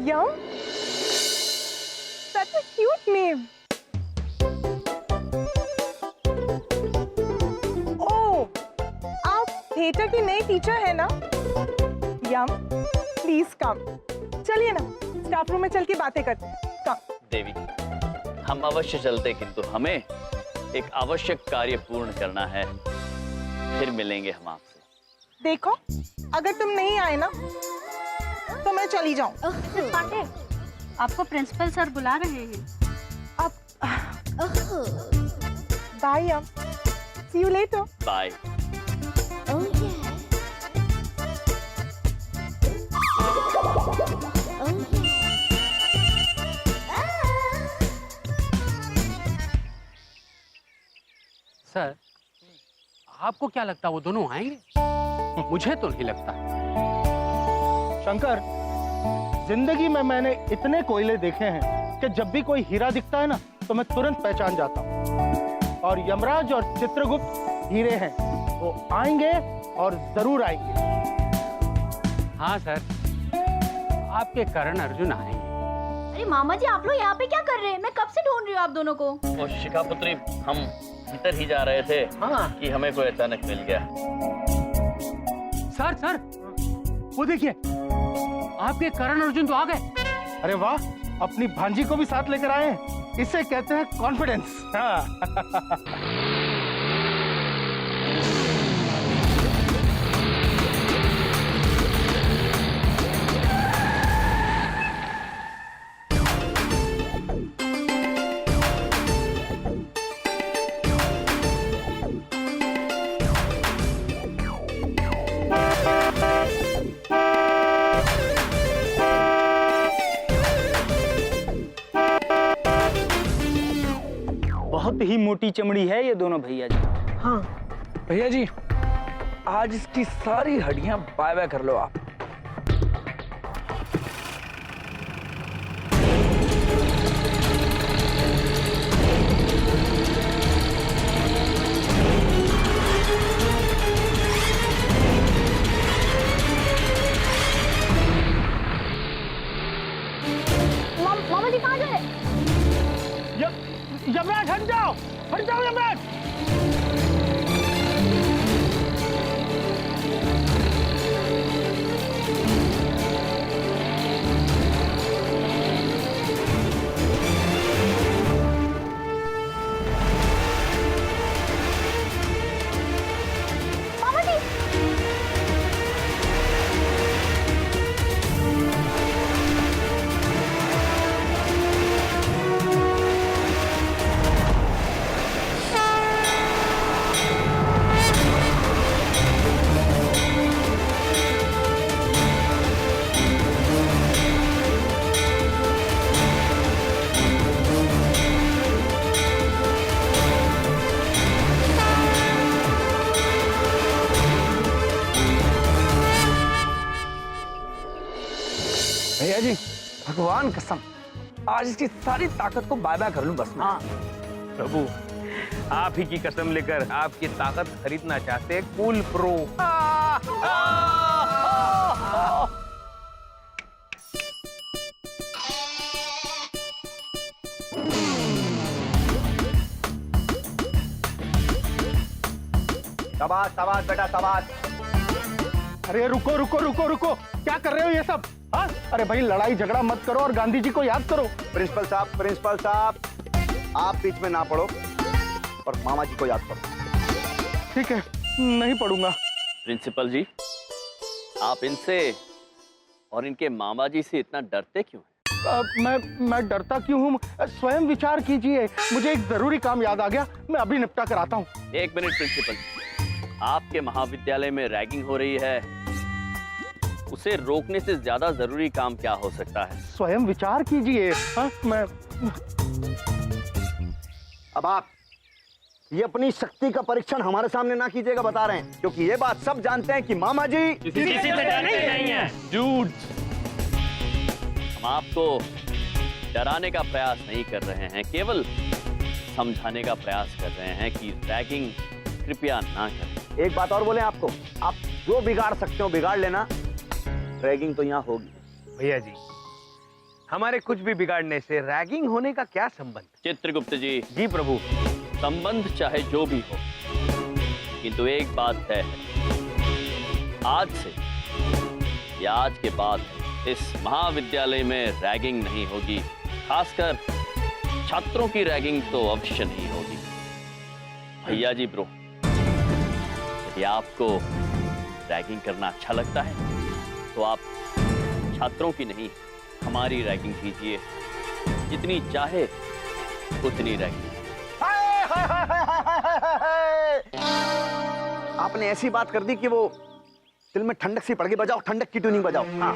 Yum? That's a cute name. Oh, आप theatre की नई टीचर है ना? Yum, please come. चलिए ना, स्टाफ रूम में चल के बातें करते हैं। Come. देवी, हम अवश्य चलते, किंतु हमें एक आवश्यक कार्य पूर्ण करना है। फिर मिलेंगे हम आपसे। देखो, अगर तुम नहीं आए ना, तो मैं चली जाऊं। मिस पांडे, आपको प्रिंसिपल सर बुला रहे हैं। Bye Yam, see you later. Bye. Sir, आपको क्या लगता है वो दोनों आएंगे? मुझे तो नहीं लगता। शंकर, जिंदगी में मैंने इतने कोयले देखे हैं कि जब भी कोई हीरा दिखता है ना, तो मैं तुरंत पहचान जाता हूँ। और यमराज और चित्रगुप्त हीरे हैं, वो आएंगे और जरूर आएंगे। हाँ सर, आपके करण अर्जुन आएंगे। अरे मामा जी, आप लोग यहाँ पे क्या कर रहे हैं? मैं कब से ढूंढ रही हूँ आप दोनों को। वो शिखापुत्री, हम भीतर ही जा रहे थे कि हमें कोई अचानक मिल गया। सर, वो देखिए, आपके करण अर्जुन तो आ गए। अरे वाह, अपनी भांजी को भी साथ लेकर आए हैं। इसे कहते हैं कॉन्फिडेंस। हाँ। बहुत ही मोटी चमड़ी है ये दोनों भैया जी। हाँ भैया जी, आज इसकी सारी हड्डियां बाय बाय कर लो आप। मामा जी कहाँ गए? यमराज, हट जाओ यमराज। मामा जी, भैया जी, भगवान कसम, आज इसकी सारी ताकत को बाय बाय कर लूं बस मैं। हाँ। प्रभु, आप ही की कसम लेकर आपकी ताकत खरीदना चाहते हैं कूल प्रो। शाबाश शाबाश बेटा शाबाश। अरे रुको रुको रुको रुको, क्या कर रहे हो ये सब? हाँ, अरे भाई लड़ाई झगड़ा मत करो और गांधी जी को याद करो। प्रिंसिपल साहब, आप बीच में ना पड़ो और मामा जी को याद करो। ठीक है, नहीं पढ़ूंगा। प्रिंसिपल जी, आप इनसे और इनके मामा जी से इतना डरते क्यों हैं? मैं डरता क्यों हूँ? स्वयं विचार कीजिए। मुझे एक जरूरी काम याद आ गया, मैं अभी निपटा कर आता हूँ। एक मिनट प्रिंसिपल, आपके महाविद्यालय में रैगिंग हो रही है, उसे रोकने से ज्यादा जरूरी काम क्या हो सकता है? स्वयं विचार कीजिए। हाँ, मैं अब आप ये अपनी शक्ति का परीक्षण हमारे सामने ना कीजिएगा, बता रहे हैं, क्योंकि ये बात सब जानते हैं कि मामा जी किसी से डरते नहीं है। झूठ। हम आपको डराने का प्रयास नहीं कर रहे हैं, केवल समझाने का प्रयास कर रहे हैं कि रैगिंग कृपया ना करें। एक बात और बोले आपको, आप जो बिगाड़ सकते हो बिगाड़ लेना, रैगिंग तो यहाँ होगी। भैया जी, हमारे कुछ भी बिगाड़ने से रैगिंग होने का क्या संबंध? चित्रगुप्त जी, जी प्रभु। संबंध चाहे जो भी हो, किंतु एक बात तय है, आज से या आज के बाद इस महाविद्यालय में रैगिंग नहीं होगी। खासकर छात्रों की रैगिंग तो अवश्य नहीं होगी। भैया जी ब्रो, यदि आपको रैगिंग करना अच्छा लगता है तो आप छात्रों की नहीं, हमारी रैगिंग कीजिए। जितनी चाहे उतनी रैगिंग। आपने ऐसी बात कर दी कि वो दिल में ठंडक सी पड़ गई। बजाओ, ठंडक की ट्यूनिंग बजाओ। हाँ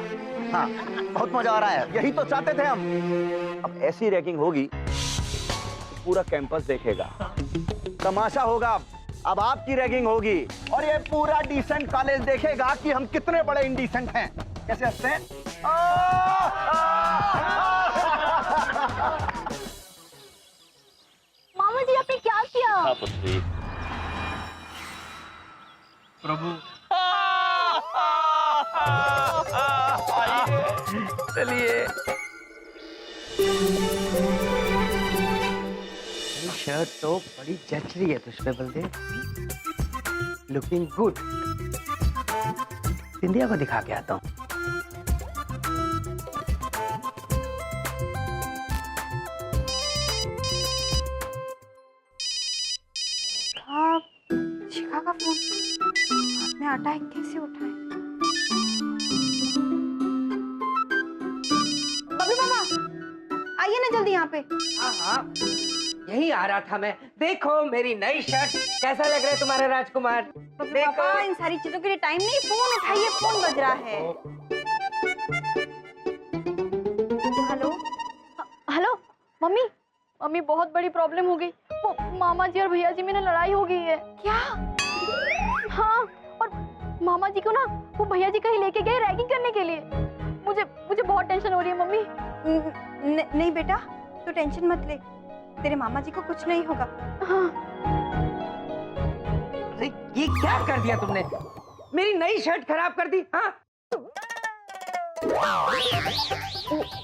हाँ, बहुत मजा आ रहा है। यही तो चाहते थे हम। अब ऐसी रैगिंग होगी तो पूरा कैंपस देखेगा, तमाशा होगा। अब आपकी रैगिंग होगी और ये पूरा डिसेंट कॉलेज देखेगा कि हम कितने बड़े इंडिसेंट हैं। कैसे हंसते हैं? मामा जी आपने क्या किया? हाँ पुत्री। प्रभु चलिए। शर्ट तो बड़ी जच रही है तुझ पे बलदेव, लुकिंग गुड। इंडिया को दिखा के आता हूँ। शिखा का फोन हाथ में आटा है, कैसे उठाए? बबलू मामा आइए ना जल्दी यहाँ पे। हाँ हाँ, यही आ रहा था मैं। देखो मेरी नई शर्ट, कैसा लग रहा है तुम्हारा राजकुमार? पापा इन सारी चीजों के लिए टाइम नहीं, फोन उठाइए, फोन बज रहा है। हेलो हेलो मम्मी, मम्मी बहुत बड़ी प्रॉब्लम हो गई। वो मामा जी और भैया जी में ना लड़ाई हो गई है। क्या? हाँ, और मामा जी को ना वो भैया जी कहीं लेके गए रैगिंग करने के लिए। मुझे बहुत टेंशन हो रही है मम्मी। नहीं बेटा, तू टेंशन मत ले, तेरे मामा जी को कुछ नहीं होगा। हाँ। अरे ये क्या कर दिया तुमने? मेरी नई शर्ट खराब कर दी। हाँ,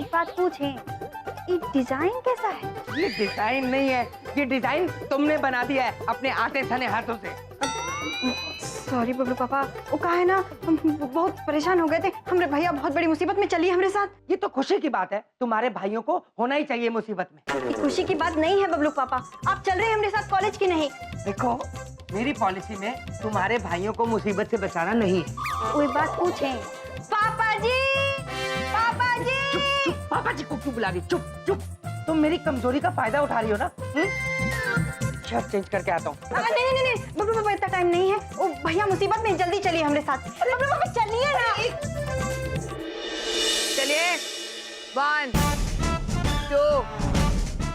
एक बात पूछे, ये डिजाइन कैसा है? ये डिजाइन नहीं है, ये डिजाइन तुमने बना दिया है अपने आटे सने हाथों से। सॉरी बबलू पापा, वो कहा है ना, हम बहुत परेशान हो गए थे। हमारे भैया बहुत बड़ी मुसीबत में चली हमारे साथ। ये तो खुशी की बात है, तुम्हारे भाइयों को होना ही चाहिए मुसीबत में। ये खुशी की बात नहीं है बबलू पापा, आप चल रहे हैं हमारे साथ कॉलेज की नहीं। देखो मेरी पॉलिसी में तुम्हारे भाइयों को मुसीबत से बचाना नहीं है। कोई बात पूछे? पापा जी, पापा जी। चुप चुप, पापा जी को क्यों बुला रही? चुप चुप, तुम मेरी कमजोरी का फायदा उठा रही हो ना। शर्ट चेंज करके आता हूँ। नहीं बबलू पापा, इतना टाइम नहीं है। वो भैया मुसीबत में, जल्दी चलिए हमारे साथ। बबलू पापा चलिए ना। चलिए, 1 2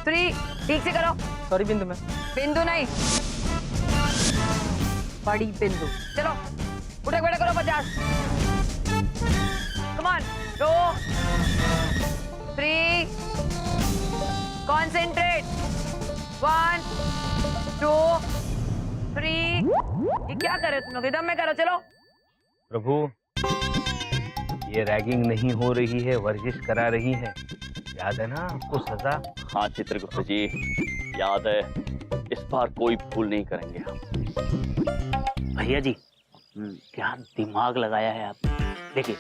3, ठीक से करो। सॉरी बिंदु में। बिंदु नहीं, बड़ी बिंदु। चलो उठक बैठक करो 50। Come on, 2 3, concentrate. 1 2 3। ये क्या कर रहे हो तुम लोग? एकदम में करो। चलो प्रभु, ये रैगिंग नहीं हो रही है, वर्जिश करा रही है। याद है ना आपको सजा? हाँ चित्रगुप्त जी, याद है। इस बार कोई भूल नहीं करेंगे हम। भैया जी, क्या दिमाग लगाया है आपने। देखिए,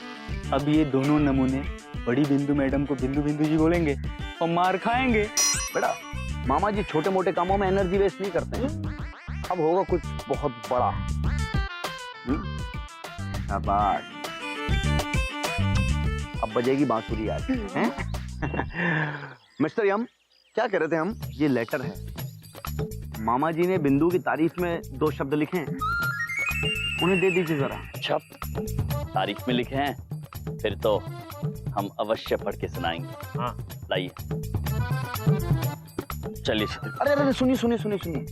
अब ये दोनों नमूने बड़ी बिंदु मैडम को बिंदु बिंदु जी बोलेंगे और मार खाएंगे। बेटा, मामा जी छोटे मोटे कामों में एनर्जी वेस्ट नहीं करते हैं। अब होगा कुछ बहुत बड़ा। शाबाश, अब बजेगी बांसुरी आज, हैं? मिस्टर यम, क्या कह रहे थे हम? ये लेटर है, मामा जी ने बिंदु की तारीफ में 2 शब्द लिखे हैं, उन्हें दे दीजिए जरा। अच्छा, तारीफ में लिखे हैं, फिर तो हम अवश्य पढ़ के सुनाएंगे। हाँ लाइए, चलिए। अरे अरे सुनिए सुनिए सुनिए सुनिए,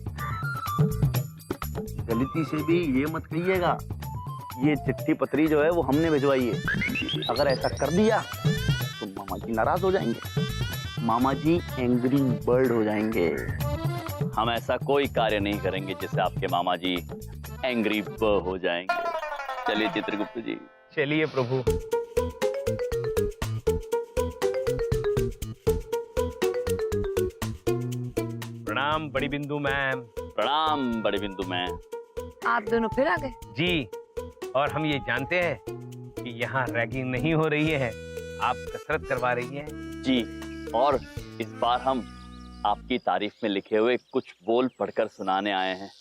गलती से भी ये मत कहिएगा ये चिट्ठी पत्री जो है वो हमने भिजवाई है। अगर ऐसा कर दिया तो मामा जी नाराज हो जाएंगे, मामा जी एंग्री बर्ड हो जाएंगे। हम ऐसा कोई कार्य नहीं करेंगे जिससे आपके मामा जी एंग्री बर्ड हो जाएंगे। चलिए चित्रगुप्त जी। चलिए प्रभु। प्रणाम बड़ी बिंदु मैम। प्रणाम बड़ी बिंदु मैम। आप दोनों फिर आ गए। जी, और हम ये जानते हैं कि यहाँ रैगिंग नहीं हो रही है, आप कसरत करवा रही हैं। जी, और इस बार हम आपकी तारीफ में लिखे हुए कुछ बोल पढ़कर सुनाने आए हैं।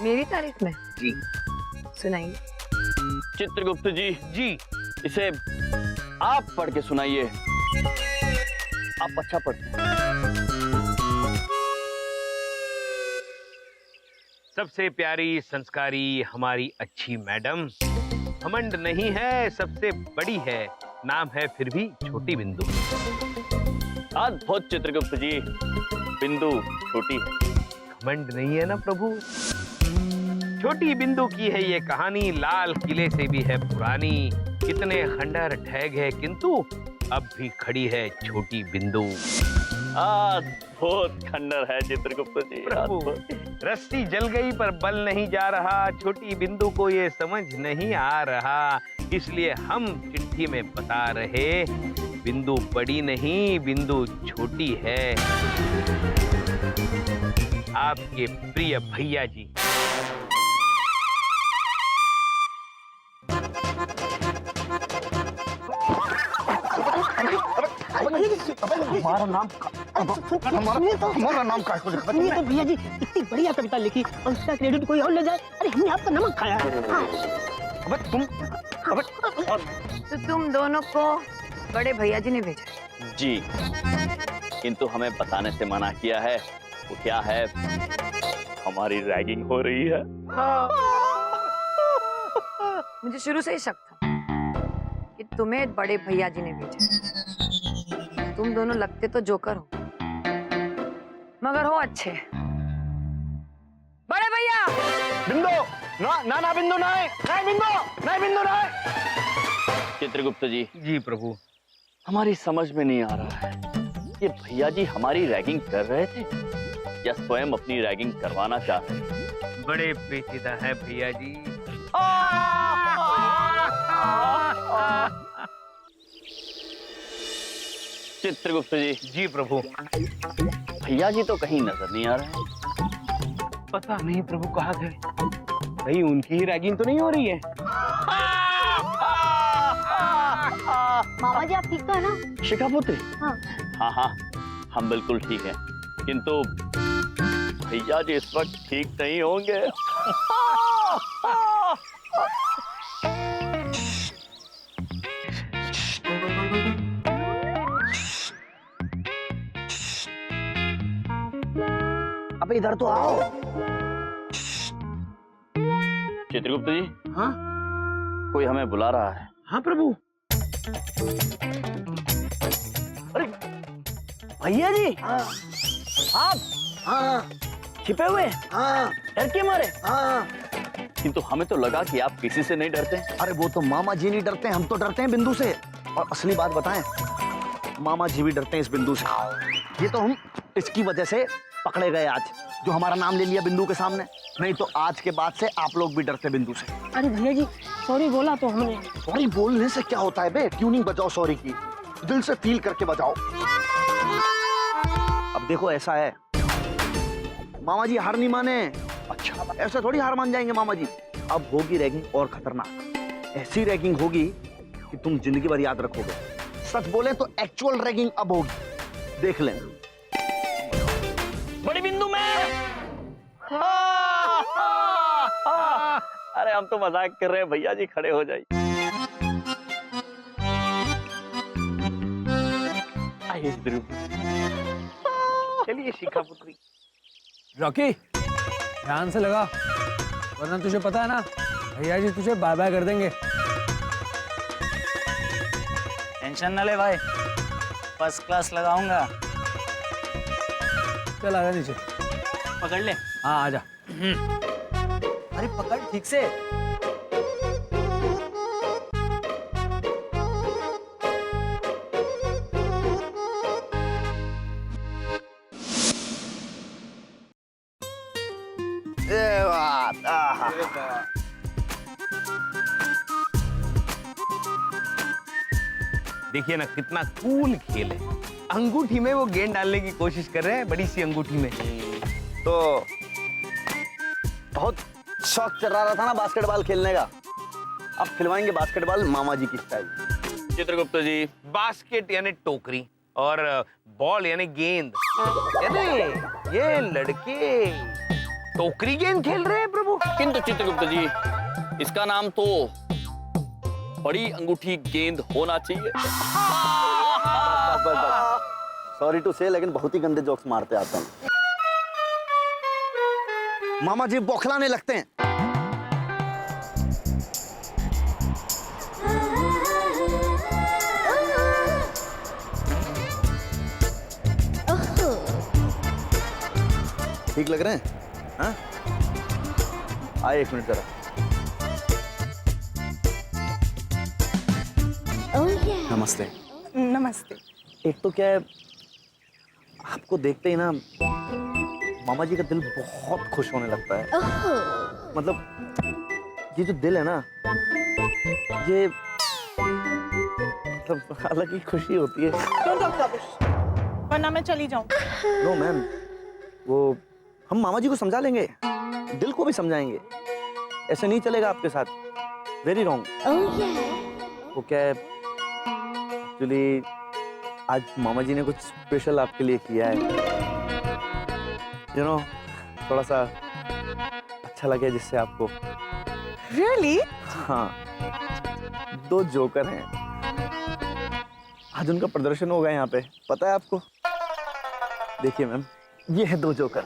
मेरी तारीफ में? जी। सुनाइए। चित्रगुप्त जी, जी, इसे आप पढ़ के सुनाइए। आप अच्छा पढ़ते हैं। सबसे प्यारी संस्कारी हमारी अच्छी मैडम, घमंड नहीं है, सबसे बड़ी है, नाम है फिर भी छोटी बिंदु। अद्भुत चित्रगुप्त जी, बिंदु छोटी है। घमंड नहीं है ना प्रभु। छोटी बिंदु की है ये कहानी, लाल किले से भी है पुरानी। कितने खंडर ढह गए किंतु अब भी खड़ी है छोटी बिंदु। अद्भुत खंडर है चित्रगुप्त जी। प्रभु, रस्सी जल गई पर बल नहीं जा रहा, छोटी बिंदु को ये समझ नहीं आ रहा, इसलिए हम चिट्ठी में बता रहे, बिंदु बड़ी नहीं बिंदु छोटी है। आपके प्रिय भैया जी। हमारा नाम हमारा नाम का सुनिए तो भैया जी, इतनी बढ़िया कविता लिखी और उसका क्रेडिट कोई और ले जाए। अरे हमने आपका नमक खाया है। तो तुम दोनों को बड़े भैया जी ने भेजा? जी, किंतु हमें बताने से मना किया है। वो क्या है? हमारी रैगिंग हो रही है। मुझे शुरू से ही शक था कि तुम्हें बड़े भैया जी ने भेजा। तुम दोनों लगते तो जोकर हो, मगर हो अच्छे। बड़े भैया! बिंदु ना बिंदु नहीं बिंदु नहीं। चित्रगुप्त जी। जी प्रभु। हमारी समझ में नहीं आ रहा है, ये भैया जी हमारी रैगिंग कर रहे थे या स्वयं अपनी रैगिंग करवाना चाहते हैं? बड़े पेचीदा है भैया जी। चित्रगुप्त जी। जी प्रभु। भैया जी तो कहीं नजर नहीं आ रहे हैं। पता नहीं प्रभु कहाँ गए, कहीं उनकी ही रैगिंग तो नहीं हो रही है। मामा जी आप ठीक तो है ना? शिखापुत्री? हाँ। हाँ, हम बिल्कुल ठीक हैं, किंतु भैया जी इस वक्त ठीक नहीं होंगे। अबे इधर तो आओ। चित्रगुप्त जी। हाँ? कोई हमें बुला रहा है। हाँ प्रभु। अरे भैया जी। हाँ। आप? हाँ। छिपे हुए? हाँ। डर के मारे? हाँ। किंतु हमें तो लगा कि आप किसी से नहीं डरते। अरे वो तो मामा जी नहीं डरते, हम तो डरते हैं बिंदु से। और असली बात बताएं, मामा जी भी डरते हैं इस बिंदु से। ये तो हम इसकी वजह से पकड़े गए आज, जो हमारा नाम ले लिया बिंदु के सामने। नहीं तो आज के बाद से आप लोग भी डरते बिंदु से। अरे भैया जी सॉरी बोला तो हमने। सॉरी बोलने से क्या होता है बे? ट्यूनिंग बजाओ सॉरी की, दिल से फील करके बजाओ। अब देखो ऐसा है, मामा जी हार नहीं माने। अच्छा, ऐसे थोड़ी हार मान जाएंगे मामा जी। अब होगी रैगिंग और खतरनाक। ऐसी रैगिंग होगी कि तुम जिंदगी भर याद रखोगे। सच बोले तो एक्चुअल रैगिंग अब होगी, देख लेना। बड़ी बिंदु में। अरे हम तो मजाक कर रहे हैं, भैया जी खड़े हो जाइए। आइए चलिए शिखापुत्री। रॉकी ध्यान से लगा, वरना तुझे पता है ना भैया जी तुझे बाय बाय कर देंगे। टेंशन न ले भाई, फर्स्ट क्लास लगाऊंगा। चल आजा नीचे। पकड़ ले। हाँ आजा। अरे पकड़ ठीक से। देखिए ना कितना कूल खेल है। अंगूठी में वो गेंद डालने की कोशिश कर रहे हैं, बड़ी सी अंगूठी में। तो बहुत शौक चल रहा था ना बास्केटबॉल खेलने का। अब खिलवाएंगे बास्केटबॉल मामा जी की स्टाइल। चित्रगुप्त जी, बास्केट यानी टोकरी और बॉल यानी गेंद। अरे ये लड़के टोकरी गेंद खेल रहे हैं प्रभु। किंतु चित्रगुप्त जी, इसका नाम तो बड़ी अंगूठी गेंद होना चाहिए। सॉरी टू से, लेकिन बहुत ही गंदे जोक्स मारते आते हैं। मामा जी बौखलाने लगते हैं। ठीक लग रहे हैं? हाँ? आए एक मिनट जरा। नमस्ते। नमस्ते। एक तो क्या है, आपको देखते ही ना मामा जी का दिल बहुत खुश होने लगता है। मतलब ये जो दिल है ना, ये मतलब अलग ही खुशी होती है। Don't talk rubbish, वरना मैं चली जाऊं। नो मैम, वो हम मामा जी को समझा लेंगे, दिल को भी समझाएंगे। ऐसे नहीं चलेगा आपके साथ, वेरी रॉन्ग। वो क्या है, एक्चुअली आज मामा जी ने कुछ स्पेशल आपके लिए किया है। यू नो, थोड़ा सा अच्छा लगे जिससे आपको। Really? हाँ, 2 जोकर हैं। आज उनका प्रदर्शन होगा यहाँ पे, पता है आपको? देखिए मैम, ये है 2 जोकर।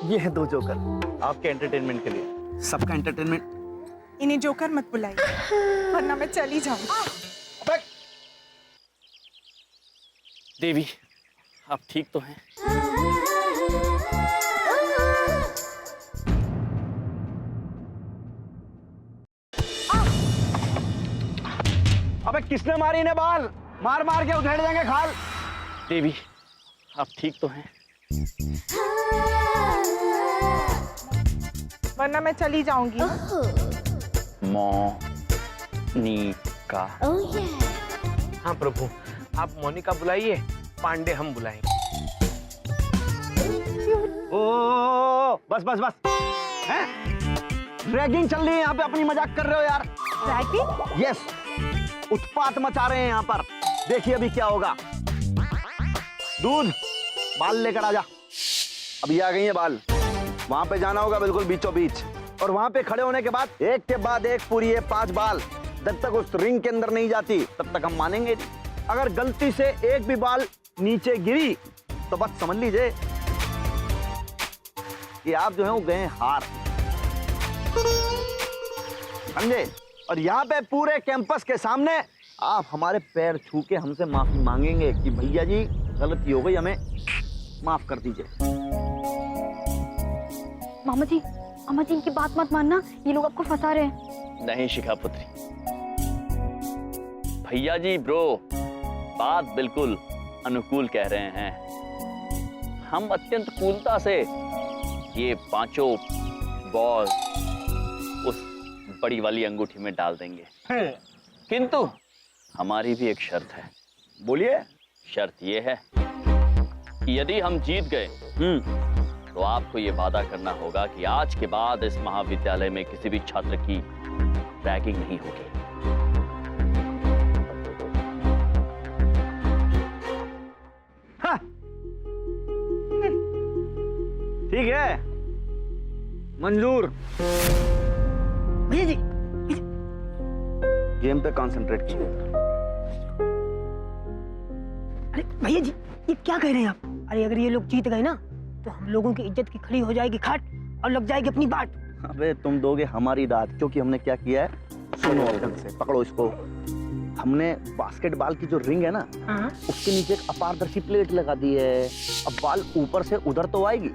ये है 2 जोकर आपके एंटरटेनमेंट के लिए, सबका एंटरटेनमेंट। इन्हें जोकर मत बुलाइए, वरना मैं चली जाऊं। देवी, आप ठीक तो हैं? अबे किसने मारी इन्हें बाल? मार मार के उधेड़ देंगे खाल। देवी, आप ठीक तो हैं? वरना मैं चली जाऊंगी। मोनिका। हाँ प्रभु, आप मोनिका बुलाइए, पांडे हम बुलाएंगे। ओ बस बस बस, हैं? रैगिंग चल रही है यहाँ पे, अपनी मजाक कर रहे हो यार। रैगिंग? यस, उत्पात मचा रहे हैं यहाँ पर। देखिए अभी क्या होगा। दूध, बाल लेकर आजा। अभी आ गई है बाल। वहां पे जाना होगा बिल्कुल बीचों बीच, और वहां पे खड़े होने के बाद एक के बाद एक पूरी है 5 बाल। जब तक उस रिंग के अंदर नहीं जाती तब तक हम मानेंगे नहीं। अगर गलती से एक भी बाल नीचे गिरी तो बस समझ लीजिए कि आप जो है वो गए हार, समझे? और यहाँ पे पूरे कैंपस के सामने आप हमारे पैर छू के हमसे माफी मांगेंगे कि भैया जी गलती हो गई, हमें माफ कर दीजिए। मामा जी इनकी बात मत मानना, ये लोग आपको फंसा रहे हैं। नहीं शिखा पुत्री, भैया जी ब्रो बात बिल्कुल अनुकूल कह रहे हैं। हम अत्यंत कूलता से ये 5 बॉल उस बड़ी वाली अंगूठी में डाल देंगे, किंतु हमारी भी एक शर्त है। बोलिए। शर्त ये है कि यदि हम जीत गए तो आपको ये वादा करना होगा कि आज के बाद इस महाविद्यालय में किसी भी छात्र की रैगिंग नहीं होगी। हाँ। ठीक है, मंजूर। भैया जी, गेम पे कंसंट्रेट कीजिए। अरे भैया जी, ये क्या कह रहे हैं आप? अरे अगर ये लोग जीत गए ना तो हम लोगों की इज्जत की खड़ी हो जाएगी खाट और लग जाएगी अपनी बाट। अबे तुम दोगे हमारी दाद, क्योंकि हमने क्या किया है, सुनो ढंग से, पकड़ो इसको। हमने बास्केटबॉल की जो रिंग है ना, उसके नीचे एक अपारदर्शी प्लेट लगा दी है। अब बॉल ऊपर से उधर तो आएगी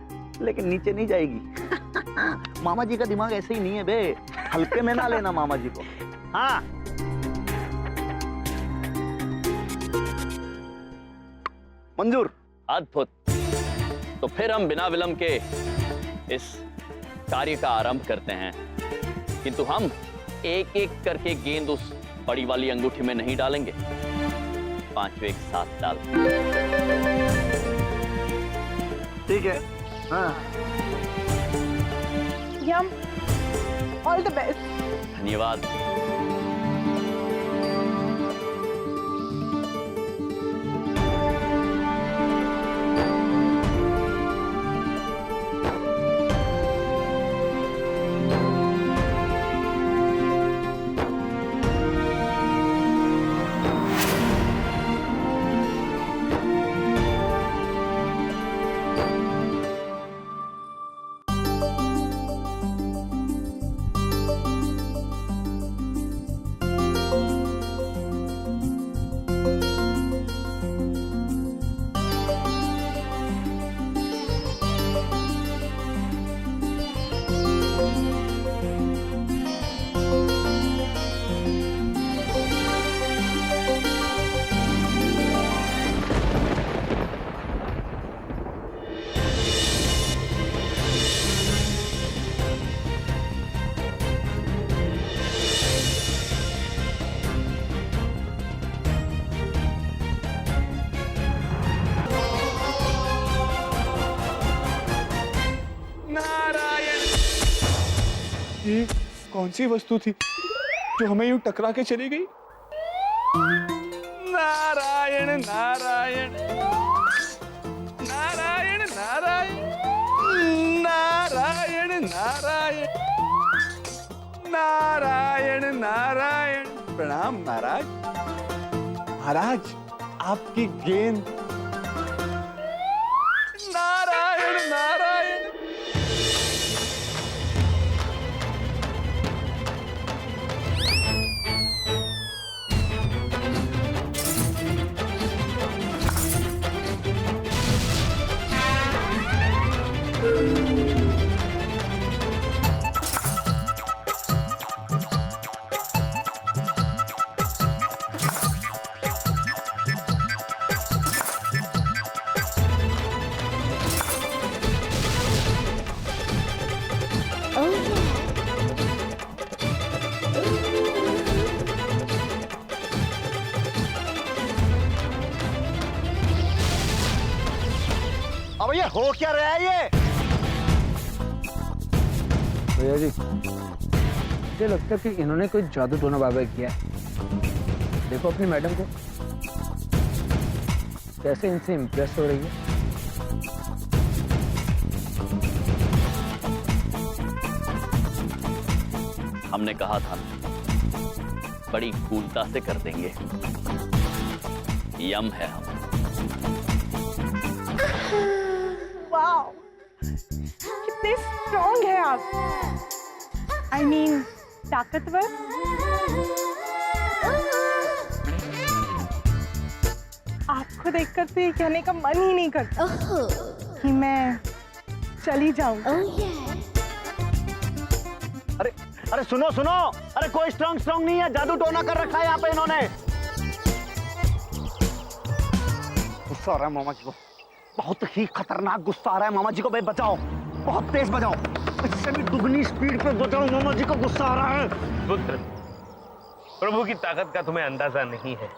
लेकिन नीचे नहीं जाएगी। मामा जी का दिमाग ऐसे ही नहीं है बे, हल्के में ना लेना मामा जी को। हाँ, मंजूर। अद्भुत। तो फिर हम बिना विलंब के इस कार्य का आरंभ करते हैं, किंतु हम एक एक करके गेंद उस बड़ी वाली अंगूठी में नहीं डालेंगे, पांचों एक साथ डाल। ठीक है। हाँ। यम, ऑल द बेस्ट। धन्यवाद। ये कौन सी वस्तु थी जो हमें यूं टकरा के चली गई? नारायण नारायण नारायण नारायण नारायण नारायण नारायण नारायण। प्रणाम महाराज। महाराज आपकी गेंद। नारायण नारायण। अब ये हो क्या रहा है ये? भैया जी, मुझे लगता है कि इन्होंने कोई जादू टोना बाबा किया है। देखो अपनी मैडम को कैसे इनसे इम्प्रेस हो रही है। हमने कहा था बड़ी कूलता से कर देंगे। यम है हम। वाओ, कितने स्ट्रॉन्ग है आप। आई मीन ताकतवर। आपको देखकर तो ये कहने का मन ही नहीं करता कि मैं चली जाऊं। अरे अरे सुनो सुनो, अरे कोई स्ट्रॉन्ग नहीं है, जादू टोना कर रखा है यहाँ पे इन्होंने। गुस्सा आ रहा है मामा जी को, बहुत ही खतरनाक गुस्सा आ रहा है मामा जी को। भाई बचाओ, बहुत तेज बजाओ, इससे भी दुगनी स्पीड पे बजाओ, मामा जी को गुस्सा आ रहा है। पुत्र, प्रभु की ताकत का तुम्हें अंदाजा नहीं है।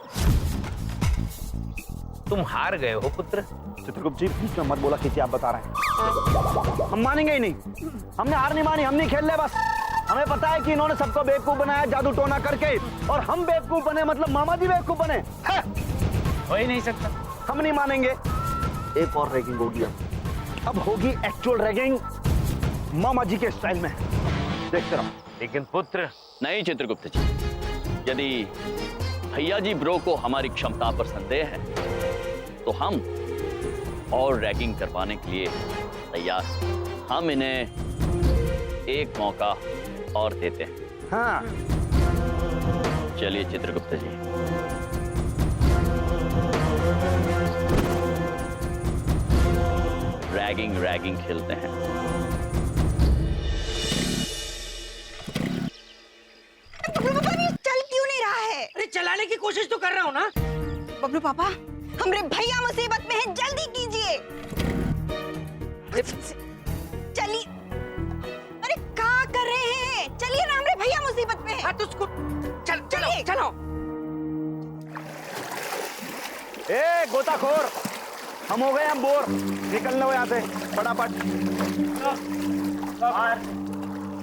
तुम हार गए हो पुत्र। चित्रगुप्त जी बीच में मत बोला किसी, आप बता रहे हैं। हम मानेंगे ही नहीं, हमने हार नहीं मानी, हम नहीं खेल रहे। बस हमें पता है कि इन्होंने सबको बेवकूफ बनाया जादू टोना करके, और हम बेवकूफ बने मतलब मामा जी बेवकूफ बने। हो ही नहीं सकता। हम नहीं मानेंगे। एक और रैगिंग होगी, अब होगी एक्चुअल रैगिंग मामा जी के स्टाइल में, देखते रहो। लेकिन पुत्र। नहीं चित्रगुप्त जी, यदि भैया जी ब्रो को हमारी क्षमता पर संदेह है तो हम और रैगिंग करवाने के लिए तैयार। हम इन्हें एक मौका और देते हैं। हाँ चलिए चित्रगुप्त जी। रैगिंग खेलते हैं। चल क्यों नहीं रहा है? अरे चलाने की कोशिश तो कर रहा हूँ ना। बबलू पापा, हमरे भैया मुसीबत में है, जल्दी कीजिए। चलिए। अरे क्या कर रहे हैं? चलिए ना, हमरे भैया मुसीबत में है। हाथ उसको चल चलो चलो। ए गोताखोर, हम हो गए हम बोर, निकलने हो यहाँ से फटाफट।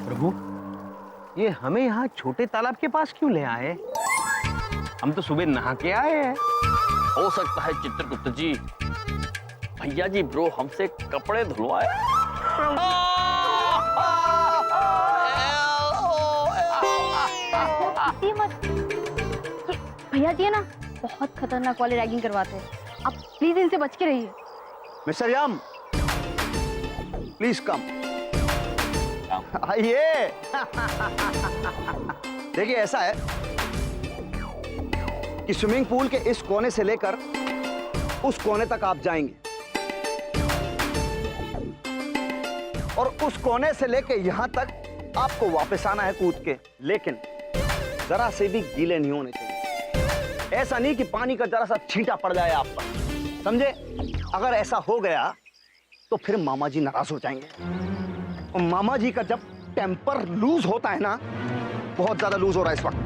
प्रभु, ये हमें यहाँ छोटे तालाब के पास क्यों ले आए? हम तो सुबह नहा के आए हैं। हो सकता है चित्रगुप्त जी, भैया जी ब्रो हमसे कपड़े धुलवाए। हंसी मत। ये भैया जी है ना, बहुत खतरनाक वाले रैगिंग करवाते हैं। आप प्लीज इनसे बच के रहिए। Mister Yam, please come. आइए। देखिए ऐसा है कि स्विमिंग पूल के इस कोने से लेकर उस कोने तक आप जाएंगे और उस कोने से लेके यहां तक आपको वापस आना है कूद के, लेकिन जरा से भी गीले नहीं होने चाहिए। ऐसा नहीं कि पानी का जरा सा छींटा पड़ जाए आप पर, समझे? अगर ऐसा हो गया तो फिर मामा जी नाराज हो जाएंगे। और मामा जी का जब टेम्पर लूज होता है ना, बहुत ज्यादा लूज हो रहा है इस वक्त,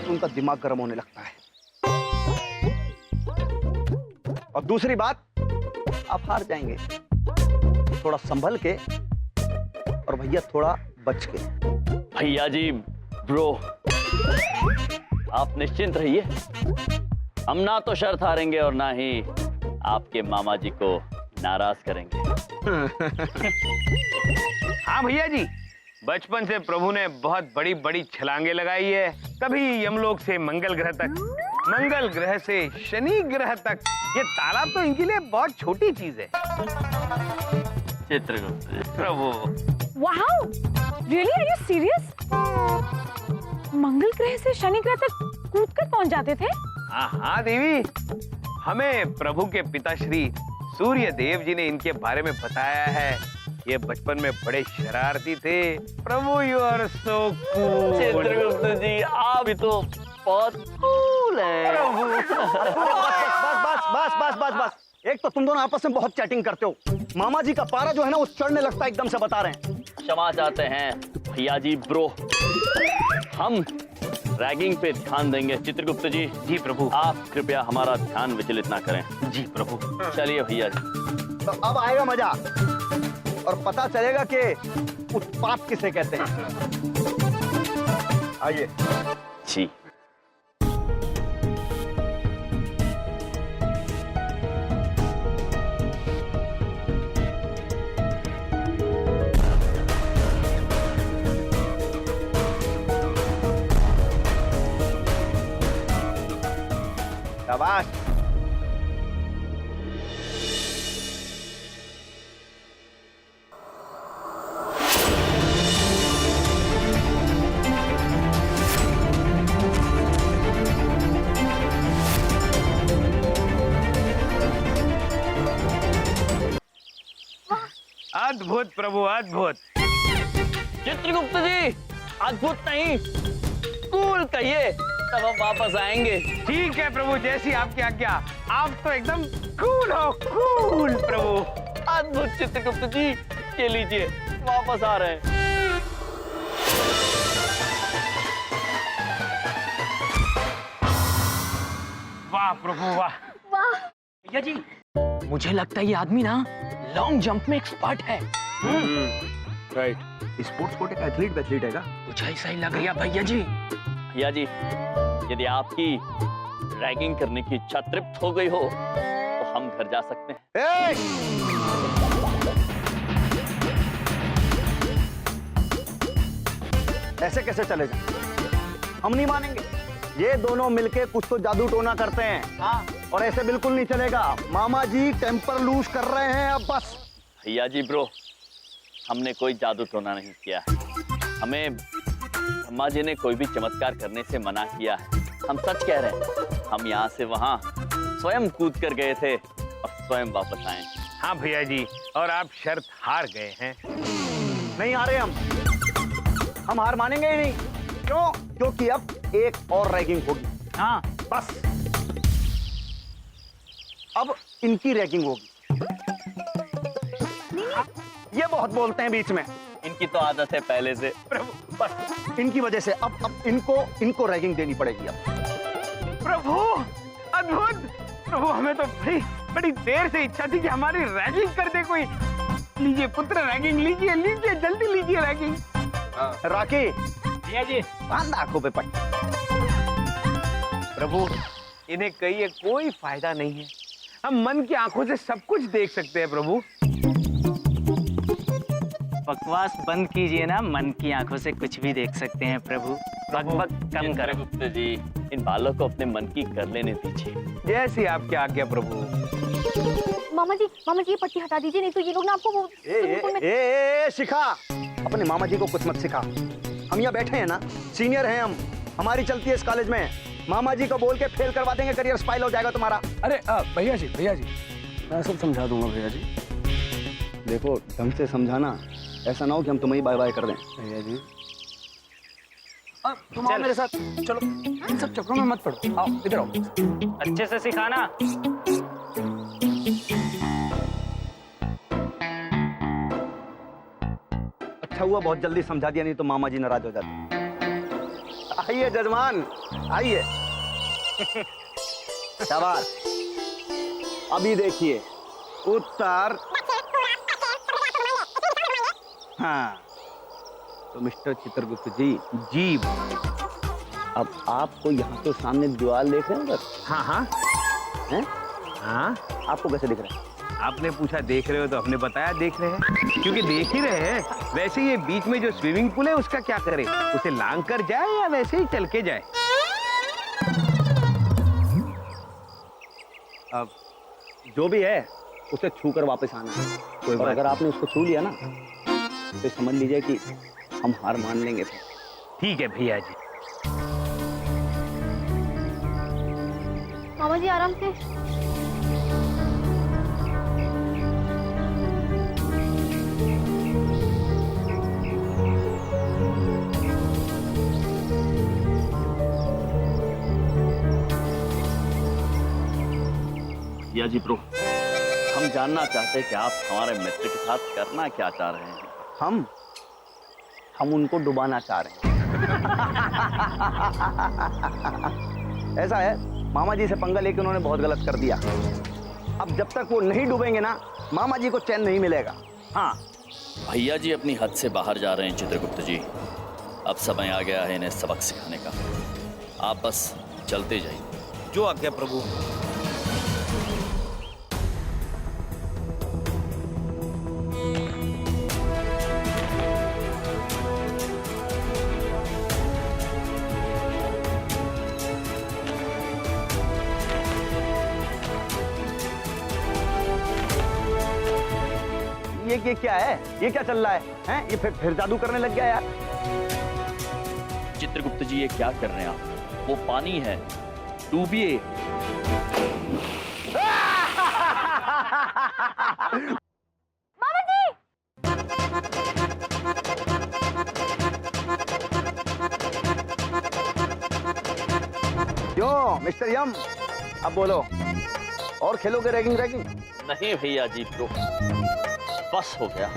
तो उनका दिमाग गर्म होने लगता है। और दूसरी बात, आप हार जाएंगे। थोड़ा संभल के और भैया थोड़ा बच के। भैया जी ब्रो, आप निश्चिंत रहिए, हम ना तो शर्त हारेंगे और ना ही आपके मामा जी को नाराज करेंगे। हाँ भैया जी, बचपन से प्रभु ने बहुत बड़ी बड़ी छलांगे लगाई है। कभी यमलोक से मंगल ग्रह तक, मंगल ग्रह से शनि ग्रह तक। ये तालाब तो इनके लिए बहुत छोटी चीज है। चित्रगुप्त जी, प्रभु, wow, really are you serious? मंगल ग्रह से शनि ग्रह तक कूदकर पहुंच जाते थे? हाँ हाँ देवी, हमें प्रभु के पिताश्री सूर्य देव जी ने इनके बारे में बताया है। ये बचपन में बड़े शरारती थे। प्रभु, you are so cool. Chitragupta ji आप भी तो बहुत कूल हैं। बस बस बस बस बस बस। एक तो तुम दोनों आपस में बहुत चैटिंग करते हो। मामा जी का पारा जो है ना, वो चढ़ने लगता है एकदम से, बता रहे हैं। क्षमा चाहते हैं भैया जी ब्रो, हम रैगिंग पे ध्यान देंगे। चित्रगुप्त जी। जी प्रभु। आप कृपया हमारा ध्यान विचलित ना करें। जी प्रभु। चलिए भैया जी। तो अब आएगा मजा और पता चलेगा कि उत्पात किसे कहते हैं। आइए जी। शाबाश। अद्भुत प्रभु, अद्भुत। चित्रगुप्त जी, अद्भुत नहीं, कूल कहिए, तब हम वापस आएंगे। ठीक है प्रभु, जैसी आपकी आज्ञा। आप तो एकदम कूल हो, कूल प्रभु। अद्भुत चित्रगुप्त जी, ये लीजिए, वापस आ रहे हैं। वाह प्रभु, वाह। वाह भैया जी, मुझे लगता है ये आदमी ना लॉन्ग जंप में एक्सपर्ट है। राइट। स्पोर्ट्स कोटे का एथलीट वेथलीट है क्या? कुछ ऐसा ही लग रहा भैया जी। भैया जी, यदि आपकी रैगिंग करने की इच्छा तृप्त हो गई हो तो हम घर जा सकते हैं। ऐसे कैसे चले जाए? हम नहीं मानेंगे। ये दोनों मिलके कुछ तो जादू टोना करते हैं। हाँ। और ऐसे बिल्कुल नहीं चलेगा। मामा जी टेम्पर लूज कर रहे हैं अब बस। भैया जी ब्रो, हमने कोई जादू टोना नहीं किया है। हमें ब्रह्मा जी ने कोई भी चमत्कार करने से मना किया है। हम सच कह रहे हैं। हम यहाँ से वहाँ स्वयं कूद कर गए थे और स्वयं वापस आए। हाँ भैया जी, और आप शर्त हार गए हैं। नहीं हारे हम हार मानेंगे ही नहीं। क्यों? क्योंकि अब एक और रैगिंग होगी। हाँ बस, अब इनकी रैगिंग होगी। ये बहुत बोलते हैं बीच में। इनकी तो आदत है पहले से। प्रभु बस इनकी वजह से अब इनको रैगिंग देनी पड़ेगी अब। प्रभु अद्भुत प्रभु, हमें तो बड़ी देर से इच्छा थी कि हमारी रैगिंग कर दे कोई। लीजिए पुत्र रैगिंग, लीजिए लीजिए जल्दी लीजिए रैगिंग। राकी भैया जी, बांध आंखों पे पट्टी। प्रभु इन्हें कहिए कोई फायदा नहीं है, हम मन की आंखों से सब कुछ देख सकते हैं प्रभु। बकवास बंद कीजिए ना, मन की आंखों से कुछ भी देख सकते हैं प्रभु। बकबक कम करो। चित्रगुप्त जी, इन बालों को अपने मन की कर लेने दीजिए। जैसी आपकी आज्ञा प्रभु। मामा जी ये पट्टी हटा दीजिए, नहीं तो ये लोग ना आपको वो स्विमिंग पूल में- शिखा, अपने मामा जी को कुछ मत सिखा। हम यहाँ बैठे हैं ना, सीनियर हैं हम, हमारी चलती है इस कॉलेज में। मामा जी को बोल के फेल करवा देंगे, करियर स्पाइल हो जाएगा तुम्हारा। अरे भैया जी मैं सब समझा दूंगा भैया जी। देखो ढंग से समझाना, ऐसा ना हो कि हम तुम्हें बाय बाय कर दें। भैया जी तुम आओ मेरे साथ, चलो इन सब चक्करों में मत पड़ो, आओ इधर आओ। अच्छे से सिखाना। अच्छा हुआ बहुत जल्दी समझा दिया, नहीं तो मामा जी नाराज हो जाते। आइए जजमान आइए। शाबाश, अभी देखिए उत्तर। हाँ तो मिस्टर चित्रगुप्त जी, अब आपको यहाँ तो सामने दीवार देख रहे हैं उधर? हाँ हाँ हैं? हाँ, आपको कैसे दिख रहा है? आपने पूछा देख रहे हो तो हमने बताया देख रहे हैं, क्योंकि देख ही रहे हैं। वैसे ये बीच में जो स्विमिंग पूल है उसका क्या करे, उसे लांग कर जाए या वैसे ही चल के जाए? अब जो भी है उसे छू कर वापस आना है। कोई बात अगर आपने उसको छू लिया ना तो समझ लीजिए कि हम हार मान लेंगे। ठीक है भैया जी। मामा जी आराम से। भैया जी ब्रो, हम जानना चाहते हैं कि आप हमारे मित्र के साथ करना क्या चाह रहे हैं। हम उनको डुबाना चाह रहे हैं। ऐसा है, मामा जी से पंगा लेके उन्होंने बहुत गलत कर दिया। अब जब तक वो नहीं डूबेंगे ना, मामा जी को चैन नहीं मिलेगा। हाँ भैया जी अपनी हद से बाहर जा रहे हैं चित्रगुप्त जी। अब समय आ गया है इन्हें सबक सिखाने का। आप बस चलते जाइए। जो आज्ञा प्रभु। ये क्या है? ये क्या चल रहा है? हैं? ये फिर जादू करने लग गया यार। चित्रगुप्त जी ये क्या कर रहे हैं आप? वो पानी है, डूबिए। मामा जी! क्यों मिस्टर यम, अब बोलो, और खेलोगे रैगिंग? नहीं भैया जी ब्रो, बस हो गया।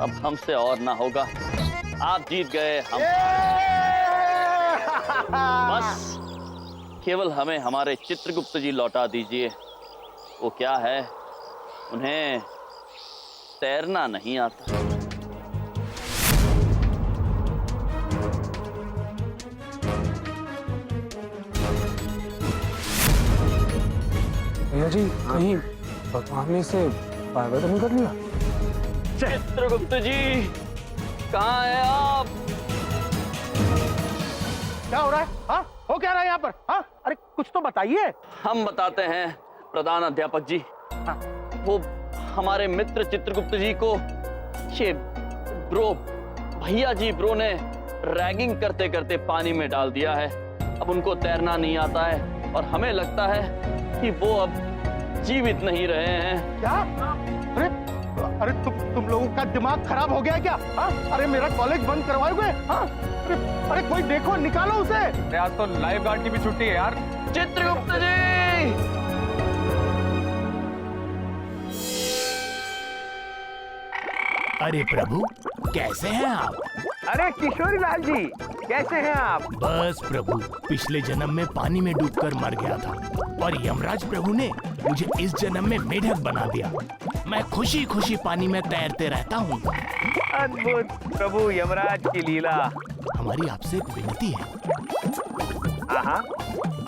अब हमसे और ना होगा। आप जीत गए, हम बस केवल हमें हमारे चित्रगुप्त जी लौटा दीजिए। वो क्या है, उन्हें तैरना नहीं आता। भैया जी कहीं भगवान ने इसे बाय बाय तो नहीं कर लिया? चित्रगुप्त जी कहाँ हैं आप? क्या हो रहा है? हाँ, हो क्या रहा है यहाँ पर? हाँ, अरे कुछ तो बताइए। हम बताते हैं प्रधान अध्यापक जी। हाँ। वो हमारे मित्र चित्रगुप्त जी को ये ब्रो, भैया जी ब्रो ने रैगिंग करते करते पानी में डाल दिया है। अब उनको तैरना नहीं आता है और हमें लगता है कि वो अब जीवित नहीं रहे हैं। क्या? अरे तुम लोगों का दिमाग खराब हो गया क्या? हाँ? अरे मेरा कॉलेज बंद करवाओगे? हाँ? अरे कोई देखो, निकालो उसे। आज तो लाइफ गार्ड की भी छुट्टी है यार। चित्रगुप्त जी! अरे प्रभु, कैसे हैं आप? अरे किशोरी लाल जी, कैसे हैं आप? बस प्रभु, पिछले जन्म में पानी में डूबकर मर गया था और यमराज प्रभु ने मुझे इस जन्म में मेढक बना दिया। मैं खुशी खुशी पानी में तैरते रहता हूँ। अद्भुत प्रभु यमराज की लीला। हमारी आपसे एक विनती है। हाँ,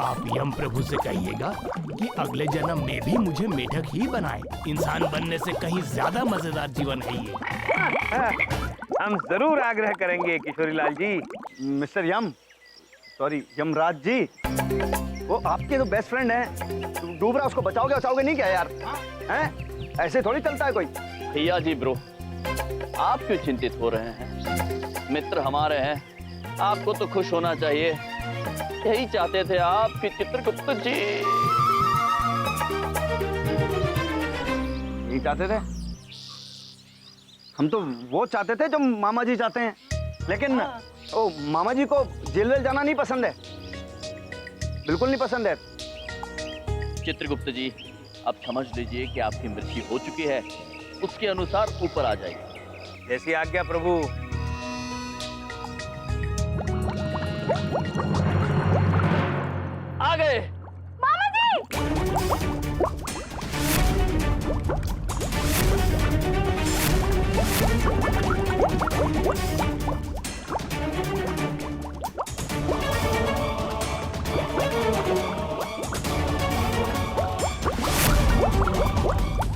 आप यम प्रभु से कहिएगा कि अगले जन्म में भी मुझे मेढक ही बनाए। इंसान बनने से कहीं ज्यादा मजेदार जीवन है ये। हम जरूर आग्रह करेंगे किशोरी लाल जी। मिस्टर यम, सॉरी यमराज जी, वो आपके तो बेस्ट फ्रेंड हैं। डूब रहा, उसको बचाओगे नहीं क्या यार? हैं? ऐसे थोड़ी चलता है कोई। भैया जी ब्रो, आप क्यों चिंतित हो रहे हैं? मित्र हमारे हैं, आपको तो खुश होना चाहिए। यही चाहते थे आपके चित्रगुप्त जी। यही चाहते थे? हम तो वो चाहते थे जो मामा जी चाहते हैं, लेकिन ओ मामा जी को जेल वेल जाना नहीं पसंद है, बिल्कुल नहीं पसंद है। चित्रगुप्त जी, अब समझ लीजिए कि आपकी मृत्यु हो चुकी है, उसके अनुसार ऊपर आ जाइए। जैसी आज्ञा प्रभु। आ गए मामा जी।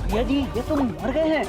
भैया जी, ये तो मर गए हैं।